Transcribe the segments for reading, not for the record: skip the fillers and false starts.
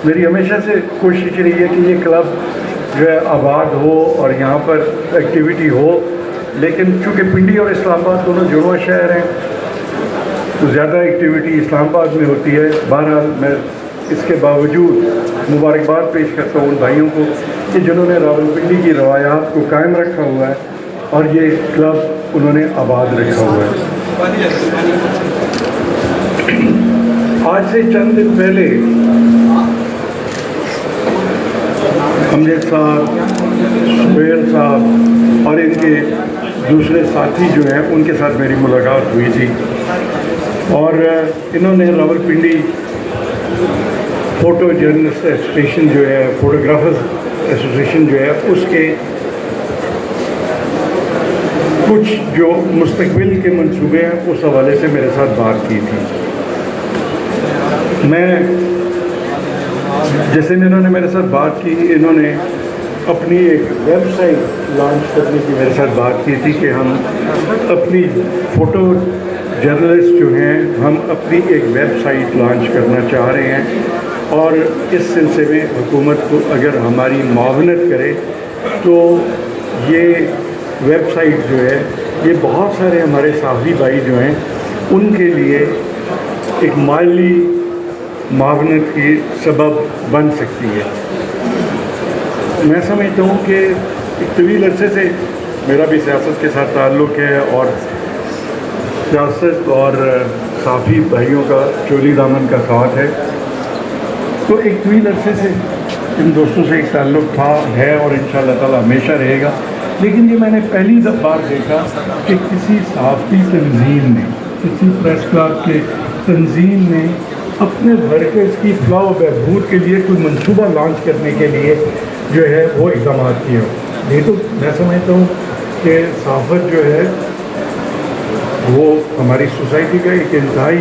میری ہمیشہ سے کوشش رہی ہے کہ یہ کلب جو ہے آباد ہو اور یہاں پر ایکٹیویٹی ہو، لیکن چونکہ پنڈی اور اسلام آباد دونوں جڑواں شہر ہیں تو زیادہ ایکٹیویٹی اسلام آباد میں ہوتی ہے۔ بہرحال میں اس کے باوجود مبارکباد پیش کرتا ہوں ان بھائیوں کو کہ جنہوں نے راولپنڈی کی روایات کو قائم رکھا ہوا ہے اور یہ کلب انہوں نے آباد رکھا ہوا ہے۔ آج سے چند دن پہلے امجد صاحب، سہیل صاحب اور ان کے دوسرے ساتھی جو ہیں ان کے ساتھ میری ملاقات ہوئی تھی، اور انہوں نے راولپنڈی فوٹو جرنلسٹ ایسوسیشن جو ہے، فوٹوگرافرز ایسوسیشن جو ہے، اس کے کچھ جو مستقبل کے منصوبے ہیں اس حوالے سے میرے ساتھ بات کی تھی۔ میں جیسے انہوں نے میرے ساتھ بات کی، انہوں نے اپنی ایک ویب سائٹ لانچ کرنے کی میرے ساتھ بات کی تھی کہ ہم اپنی فوٹو جرنلسٹ جو ہیں ہم اپنی ایک ویب سائٹ لانچ کرنا چاہ رہے ہیں، اور اس سلسلے میں حکومت کو اگر ہماری معاونت کرے تو یہ ویب سائٹ جو ہے یہ بہت سارے ہمارے صحافی بھائی جو ہیں ان کے لیے ایک مالی معاونت کی سبب بن سکتی ہے۔ میں سمجھتا ہوں کہ ایک طویل عرصے سے میرا بھی سیاست کے ساتھ تعلق ہے، اور سیاست اور صحافی بھائیوں کا چولی دامن کا ساتھ ہے، تو ایک طویل عرصے سے ان دوستوں سے ایک تعلق تھا، ہے، اور انشاءاللہ تعالی ہمیشہ رہے گا۔ لیکن یہ میں نے پہلی بار دیکھا کہ کسی صحافتی تنظیم نے، کسی پریس کلب کے تنظیم نے اپنے ورکرز کی فلاح و بہبود کے لیے کوئی منصوبہ لانچ کرنے کے لیے جو ہے وہ اقدامات کیے ہوں۔ یہ تو میں سمجھتا ہوں کہ صحافت جو ہے وہ ہماری سوسائٹی کا ایک انتہائی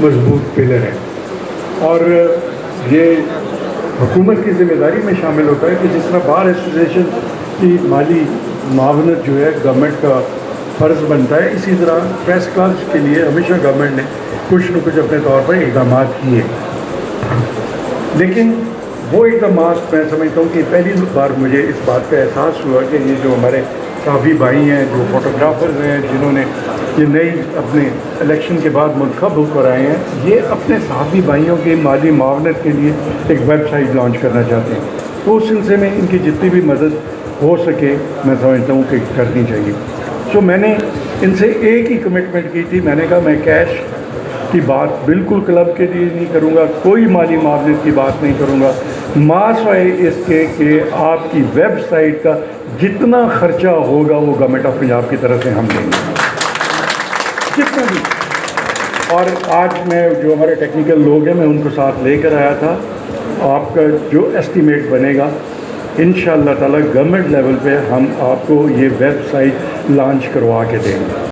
مضبوط پلر ہے، اور یہ حکومت کی ذمہ داری میں شامل ہوتا ہے کہ جس طرح بار ایسوسیشن کی مالی معاونت جو ہے گورنمنٹ کا فرض بنتا ہے، اسی طرح پریس کلبس کے لیے ہمیشہ گورنمنٹ نے کچھ نہ کچھ اپنے طور پر اقدامات کیے، لیکن وہ اقدامات میں سمجھتا ہوں کہ پہلی بار مجھے اس بات کا احساس ہوا کہ یہ جو ہمارے صحافی بھائی ہیں، جو فوٹوگرافرز ہیں، جنہوں نے یہ نئی اپنے الیکشن کے بعد منتخب ہو کر آئے ہیں، یہ اپنے صحافی بھائیوں کے مالی معاونت کے لیے ایک ویب سائٹ لانچ کرنا چاہتے ہیں، تو اس سلسلے میں ان کی جتنی بھی مدد ہو سکے میں سمجھتا ہوں کہ کرنی چاہیے۔ تو میں نے ان سے ایک ہی کمٹمنٹ کی تھی، میں نے کہا میں کیش کی بات بالکل کلب کے لیے نہیں کروں گا، کوئی مالی معاونت کی بات نہیں کروں گا، ماسوائے اس کے کہ آپ کی ویب سائٹ کا جتنا خرچہ ہوگا وہ گورنمنٹ آف پنجاب کی طرف سے ہم دیں گے، جتنا بھی۔ اور آج میں جو ہمارے ٹیکنیکل لوگ ہیں میں ان کو ساتھ لے کر آیا تھا، آپ کا جو ایسٹیمیٹ بنے گا انشاءاللہ تعالی گورنمنٹ لیول پہ ہم آپ کو یہ ویب سائٹ لانچ کروا کے دیں گے۔